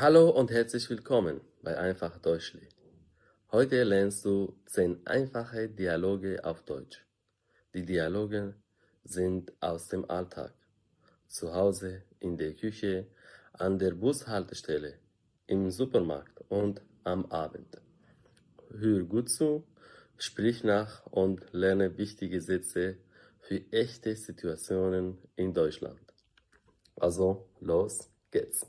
Hallo und herzlich willkommen bei Einfach Deutschli. Heute lernst du 10 einfache Dialoge auf Deutsch. Die Dialoge sind aus dem Alltag. Zu Hause, in der Küche, an der Bushaltestelle, im Supermarkt und am Abend. Hör gut zu, sprich nach und lerne wichtige Sätze für echte Situationen in Deutschland. Also, los geht's.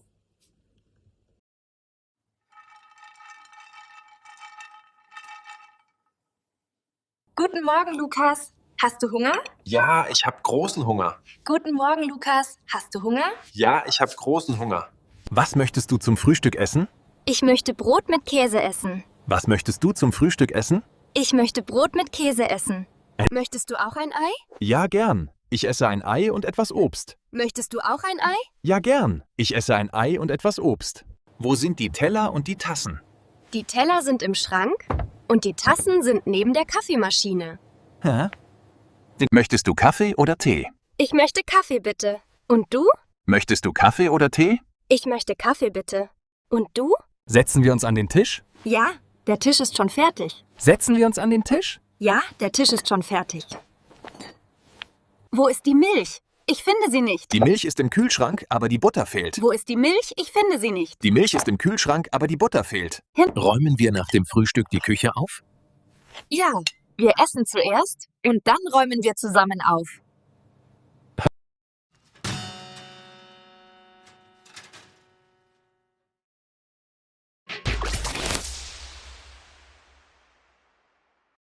Guten Morgen, Lukas. Hast du Hunger? Ja, ich habe großen Hunger. Guten Morgen, Lukas. Hast du Hunger? Ja, ich habe großen Hunger. Was möchtest du zum Frühstück essen? Ich möchte Brot mit Käse essen. Was möchtest du zum Frühstück essen? Ich möchte Brot mit Käse essen. Möchtest du auch ein Ei? Ja, gern. Ich esse ein Ei und etwas Obst. Möchtest du auch ein Ei? Ja, gern. Ich esse ein Ei und etwas Obst. Wo sind die Teller und die Tassen? Die Teller sind im Schrank und die Tassen sind neben der Kaffeemaschine. Hä? Möchtest du Kaffee oder Tee? Ich möchte Kaffee bitte. Und du? Möchtest du Kaffee oder Tee? Ich möchte Kaffee bitte. Und du? Setzen wir uns an den Tisch? Ja, der Tisch ist schon fertig. Setzen wir uns an den Tisch? Ja, der Tisch ist schon fertig. Wo ist die Milch? Ich finde sie nicht. Die Milch ist im Kühlschrank, aber die Butter fehlt. Wo ist die Milch? Ich finde sie nicht. Die Milch ist im Kühlschrank, aber die Butter fehlt. Räumen wir nach dem Frühstück die Küche auf? Ja, wir essen zuerst und dann räumen wir zusammen auf.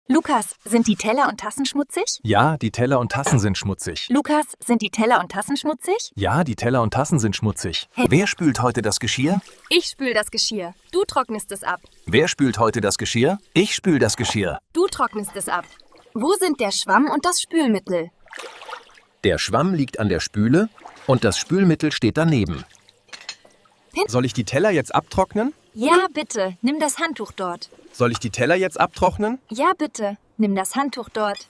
Lukas, sind die Teller und Tassen schmutzig? Ja, die Teller und Tassen sind schmutzig. Lukas, sind die Teller und Tassen schmutzig? Ja, die Teller und Tassen sind schmutzig. Hey. Wer spült heute das Geschirr? Ich spül das Geschirr. Du trocknest es ab. Wer spült heute das Geschirr? Ich spül das Geschirr. Du trocknest es ab. Wo sind der Schwamm und das Spülmittel? Der Schwamm liegt an der Spüle und das Spülmittel steht daneben. Soll ich die Teller jetzt abtrocknen? Ja, bitte. Nimm das Handtuch dort. Soll ich die Teller jetzt abtrocknen? Ja, bitte. Nimm das Handtuch dort.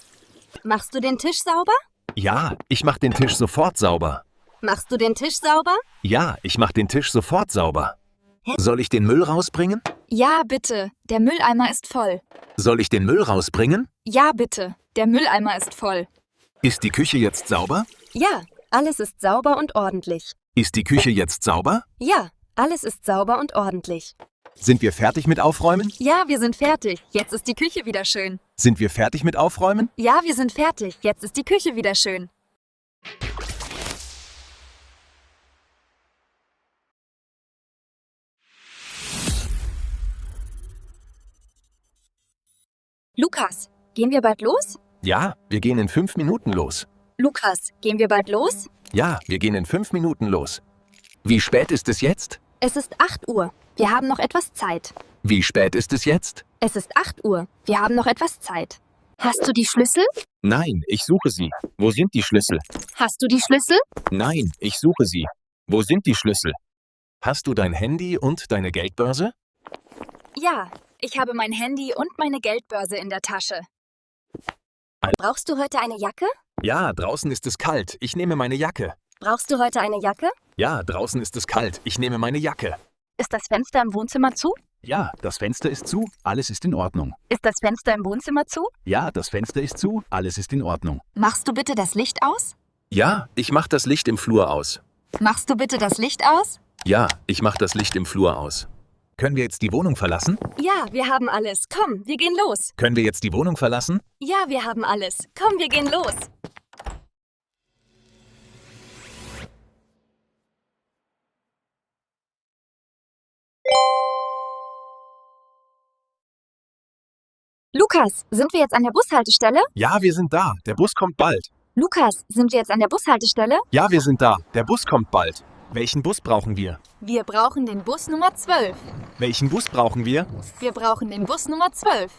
Machst du den Tisch sauber? Ja, ich mach den Tisch sofort sauber. Machst du den Tisch sauber? Ja, ich mach den Tisch sofort sauber. Soll ich den Müll rausbringen? Ja, bitte. Der Mülleimer ist voll. Soll ich den Müll rausbringen? Ja, bitte. Der Mülleimer ist voll. Ist die Küche jetzt sauber? Ja, alles ist sauber und ordentlich. Ist die Küche jetzt sauber? Ja, alles ist sauber und ordentlich. Sind wir fertig mit Aufräumen? Ja, wir sind fertig. Jetzt ist die Küche wieder schön. Sind wir fertig mit Aufräumen? Ja, wir sind fertig. Jetzt ist die Küche wieder schön. Lukas, gehen wir bald los? Ja, wir gehen in 5 Minuten los. Lukas, gehen wir bald los? Ja, wir gehen in 5 Minuten los. Wie spät ist es jetzt? Es ist 8 Uhr. Wir haben noch etwas Zeit. Wie spät ist es jetzt? Es ist 8 Uhr. Wir haben noch etwas Zeit. Hast du die Schlüssel? Nein, ich suche sie. Wo sind die Schlüssel? Hast du die Schlüssel? Nein, ich suche sie. Wo sind die Schlüssel? Hast du dein Handy und deine Geldbörse? Ja, ich habe mein Handy und meine Geldbörse in der Tasche. Brauchst du heute eine Jacke? Ja, draußen ist es kalt. Ich nehme meine Jacke. Brauchst du heute eine Jacke? Ja, draußen ist es kalt. Ich nehme meine Jacke. Ist das Fenster im Wohnzimmer zu? Ja, das Fenster ist zu. Alles ist in Ordnung. Ist das Fenster im Wohnzimmer zu? Ja, das Fenster ist zu. Alles ist in Ordnung. Machst du bitte das Licht aus? Ja, ich mach das Licht im Flur aus. Machst du bitte das Licht aus? Ja, ich mach das Licht im Flur aus. Können wir jetzt die Wohnung verlassen? Ja, wir haben alles. Komm, wir gehen los. Können wir jetzt die Wohnung verlassen? Ja, wir haben alles. Komm, wir gehen los. Lukas, sind wir jetzt an der Bushaltestelle? Ja, wir sind da. Der Bus kommt bald. Lukas, sind wir jetzt an der Bushaltestelle? Ja, wir sind da. Der Bus kommt bald. Welchen Bus brauchen wir? Wir brauchen den Bus Nummer 12. Welchen Bus brauchen wir? Wir brauchen den Bus Nummer 12.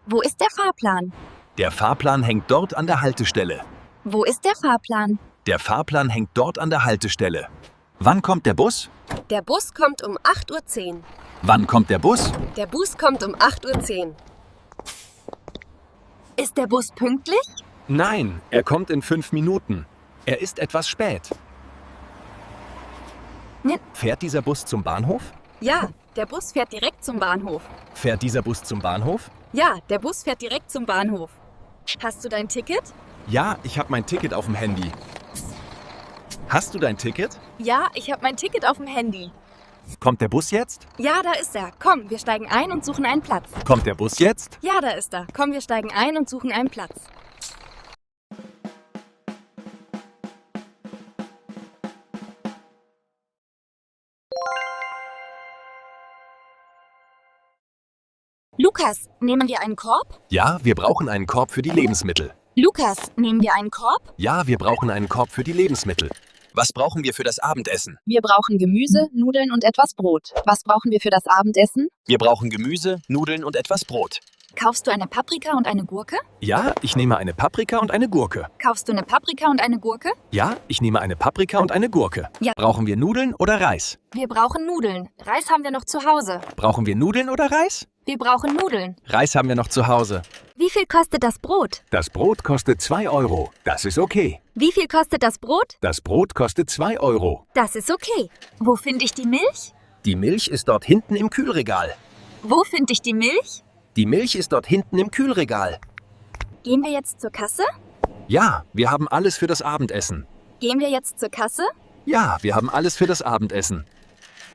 Wo ist der Fahrplan? Der Fahrplan hängt dort an der Haltestelle. Wo ist der Fahrplan? Der Fahrplan hängt dort an der Haltestelle. Wann kommt der Bus? Der Bus kommt um 8:10 Uhr. Wann kommt der Bus? Der Bus kommt um 8:10 Uhr. Ist der Bus pünktlich? Nein, er kommt in 5 Minuten. Er ist etwas spät. Fährt dieser Bus zum Bahnhof? Ja, der Bus fährt direkt zum Bahnhof. Fährt dieser Bus zum Bahnhof? Ja, der Bus fährt direkt zum Bahnhof. Hast du dein Ticket? Ja, ich habe mein Ticket auf dem Handy. Hast du dein Ticket? Ja, ich habe mein Ticket auf dem Handy. Kommt der Bus jetzt? Ja, da ist er. Komm, wir steigen ein und suchen einen Platz. Kommt der Bus jetzt? Ja, da ist er. Komm, wir steigen ein und suchen einen Platz. Lukas, nehmen wir einen Korb? Ja, wir brauchen einen Korb für die Lebensmittel. Lukas, nehmen wir einen Korb? Ja, wir brauchen einen Korb für die Lebensmittel. Was brauchen wir für das Abendessen? Wir brauchen Gemüse, Nudeln und etwas Brot. Was brauchen wir für das Abendessen? Wir brauchen Gemüse, Nudeln und etwas Brot. Kaufst du eine Paprika und eine Gurke? Ja, ich nehme eine Paprika und eine Gurke. Kaufst du eine Paprika und eine Gurke? Ja, ich nehme eine Paprika und eine Gurke. Ja. Brauchen wir Nudeln oder Reis? Wir brauchen Nudeln. Reis haben wir noch zu Hause. Brauchen wir Nudeln oder Reis? Wir brauchen Nudeln. Reis haben wir noch zu Hause. Wie viel kostet das Brot? Das Brot kostet 2 Euro. Das ist okay. Wie viel kostet das Brot? Das Brot kostet 2 Euro. Das ist okay. Wo finde ich die Milch? Die Milch ist dort hinten im Kühlregal. Wo finde ich die Milch? Die Milch ist dort hinten im Kühlregal. Gehen wir jetzt zur Kasse? Ja, wir haben alles für das Abendessen. Gehen wir jetzt zur Kasse? Ja, wir haben alles für das Abendessen.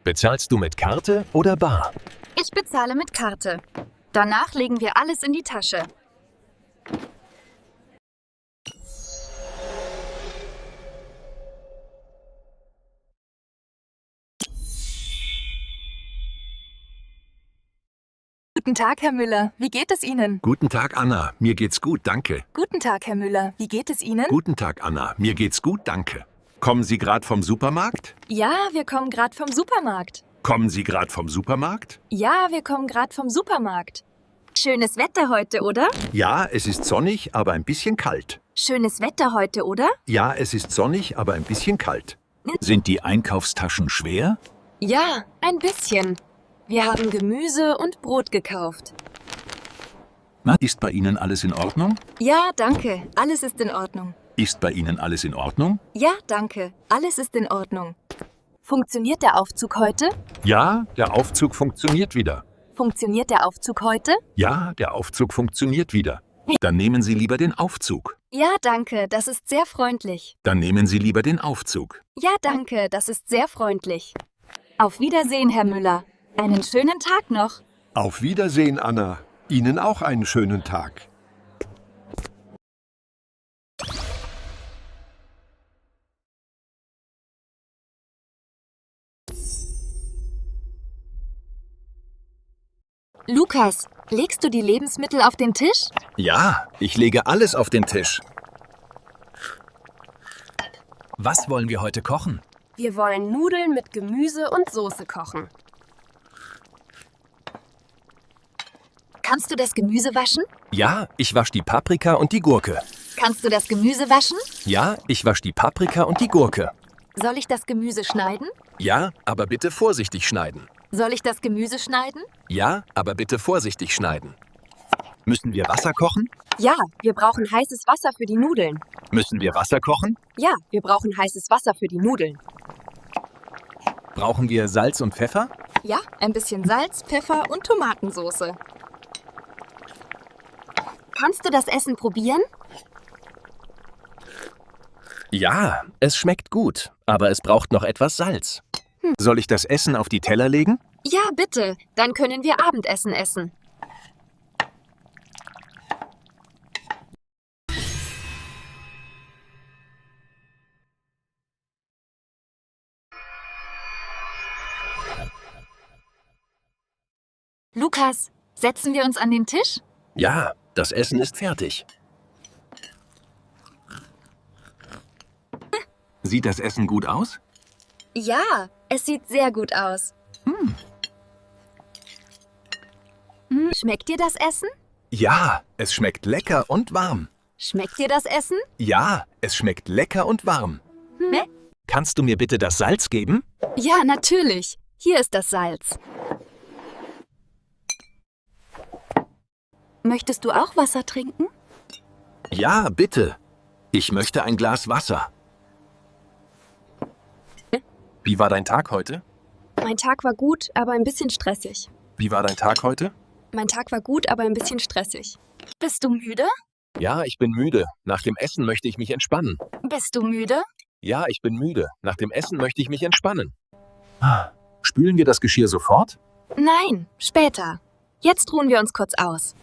Bezahlst du mit Karte oder bar? Ich bezahle mit Karte. Danach legen wir alles in die Tasche. Guten Tag, Herr Müller. Wie geht es Ihnen? Guten Tag, Anna. Mir geht's gut, danke. Guten Tag, Herr Müller. Wie geht es Ihnen? Guten Tag, Anna. Mir geht's gut, danke. Kommen Sie gerade vom Supermarkt? Ja, wir kommen gerade vom Supermarkt. Kommen Sie gerade vom Supermarkt? Ja, wir kommen gerade vom Supermarkt. Schönes Wetter heute, oder? Ja, es ist sonnig, aber ein bisschen kalt. Schönes Wetter heute, oder? Ja, es ist sonnig, aber ein bisschen kalt. Sind die Einkaufstaschen schwer? Ja, ein bisschen. Wir haben Gemüse und Brot gekauft. Na, ist bei Ihnen alles in Ordnung? Ja, danke. Alles ist in Ordnung. Ist bei Ihnen alles in Ordnung? Ja, danke. Alles ist in Ordnung. Funktioniert der Aufzug heute? Ja, der Aufzug funktioniert wieder. Funktioniert der Aufzug heute? Ja, der Aufzug funktioniert wieder. Dann nehmen Sie lieber den Aufzug. Ja, danke. Das ist sehr freundlich. Dann nehmen Sie lieber den Aufzug. Ja, danke. Das ist sehr freundlich. Auf Wiedersehen, Herr Müller. Einen schönen Tag noch. Auf Wiedersehen, Anna. Ihnen auch einen schönen Tag. Lukas, legst du die Lebensmittel auf den Tisch? Ja, ich lege alles auf den Tisch. Was wollen wir heute kochen? Wir wollen Nudeln mit Gemüse und Soße kochen. Kannst du das Gemüse waschen? Ja, ich wasche die Paprika und die Gurke. Kannst du das Gemüse waschen? Ja, ich wasche die Paprika und die Gurke. Soll ich das Gemüse schneiden? Ja, aber bitte vorsichtig schneiden. Soll ich das Gemüse schneiden? Ja, aber bitte vorsichtig schneiden. Müssen wir Wasser kochen? Ja, wir brauchen heißes Wasser für die Nudeln. Müssen wir Wasser kochen? Ja, wir brauchen heißes Wasser für die Nudeln. Brauchen wir Salz und Pfeffer? Ja, ein bisschen Salz, Pfeffer und Tomatensoße. Kannst du das Essen probieren? Ja, es schmeckt gut, aber es braucht noch etwas Salz. Soll ich das Essen auf die Teller legen? Ja, bitte. Dann können wir Abendessen essen. Lukas, setzen wir uns an den Tisch? Ja, das Essen ist fertig. Sieht das Essen gut aus? Ja, es sieht sehr gut aus. Schmeckt dir das Essen? Ja, es schmeckt lecker und warm. Schmeckt dir das Essen? Ja, es schmeckt lecker und warm. Kannst du mir bitte das Salz geben? Ja, natürlich. Hier ist das Salz. Möchtest du auch Wasser trinken? Ja, bitte. Ich möchte ein Glas Wasser. Wie war dein Tag heute? Mein Tag war gut, aber ein bisschen stressig. Wie war dein Tag heute? Mein Tag war gut, aber ein bisschen stressig. Bist du müde? Ja, ich bin müde. Nach dem Essen möchte ich mich entspannen. Bist du müde? Ja, ich bin müde. Nach dem Essen möchte ich mich entspannen. Spülen wir das Geschirr sofort? Nein, später. Jetzt ruhen wir uns kurz aus.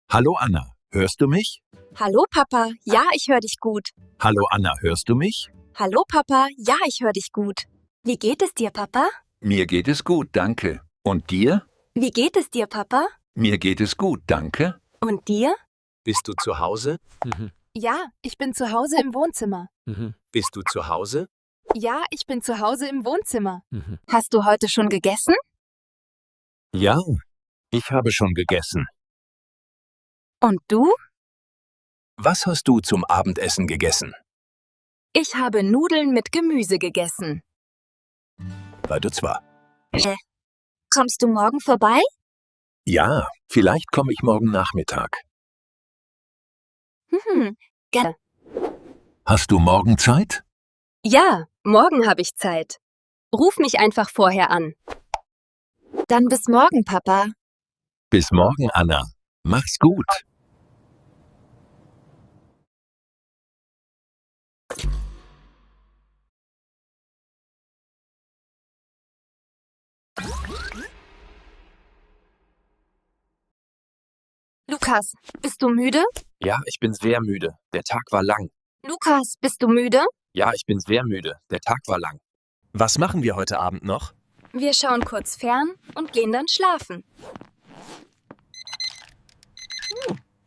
Hallo Anna, hörst du mich? Hallo Papa, ja, ich höre dich gut. Hallo Anna, hörst du mich? Hallo Papa, ja, ich höre dich gut. Wie geht es dir, Papa? Mir geht es gut, danke. Und dir? Wie geht es dir, Papa? Mir geht es gut, danke. Und dir? Bist du zu Hause? Ja, ich bin zu Hause im Wohnzimmer. Bist du zu Hause? Ja, ich bin zu Hause im Wohnzimmer. Hast du heute schon gegessen? Ja, ich habe schon gegessen. Und du? Was hast du zum Abendessen gegessen? Ich habe Nudeln mit Gemüse gegessen. Weiter zwar. Kommst du morgen vorbei? Ja, vielleicht komme ich morgen Nachmittag. Gerne. Hast du morgen Zeit? Ja, morgen habe ich Zeit. Ruf mich einfach vorher an. Dann bis morgen, Papa. Bis morgen, Anna. Mach's gut. Lukas, bist du müde? Ja, ich bin sehr müde. Der Tag war lang. Lukas, bist du müde? Ja, ich bin sehr müde. Der Tag war lang. Was machen wir heute Abend noch? Wir schauen kurz fern und gehen dann schlafen.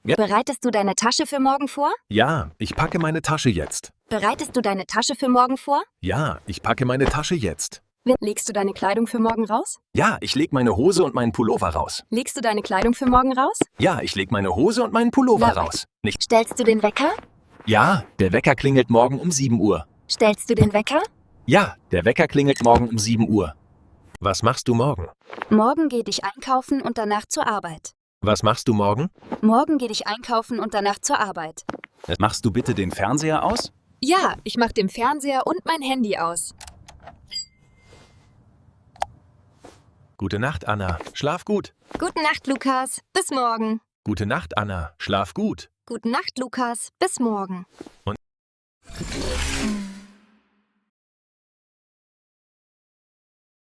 Bereitest du deine Tasche für morgen vor? Ja, ich packe meine Tasche jetzt. Bereitest du deine Tasche für morgen vor? Ja, ich packe meine Tasche jetzt. Legst du deine Kleidung für morgen raus? Ja, ich leg meine Hose und meinen Pullover raus. Legst du deine Kleidung für morgen raus? Ja, ich leg meine Hose und meinen Pullover Na, raus. Nicht. Stellst du den Wecker? Ja, der Wecker klingelt morgen um 7 Uhr. Stellst du den Wecker? Ja, der Wecker klingelt morgen um 7 Uhr. Was machst du morgen? Morgen gehe ich einkaufen und danach zur Arbeit. Was machst du morgen? Morgen gehe ich einkaufen und danach zur Arbeit. Machst du bitte den Fernseher aus? Ja, ich mach den Fernseher und mein Handy aus. Gute Nacht, Anna. Schlaf gut. Gute Nacht, Lukas. Bis morgen. Gute Nacht, Anna. Schlaf gut. Gute Nacht, Lukas. Bis morgen. Und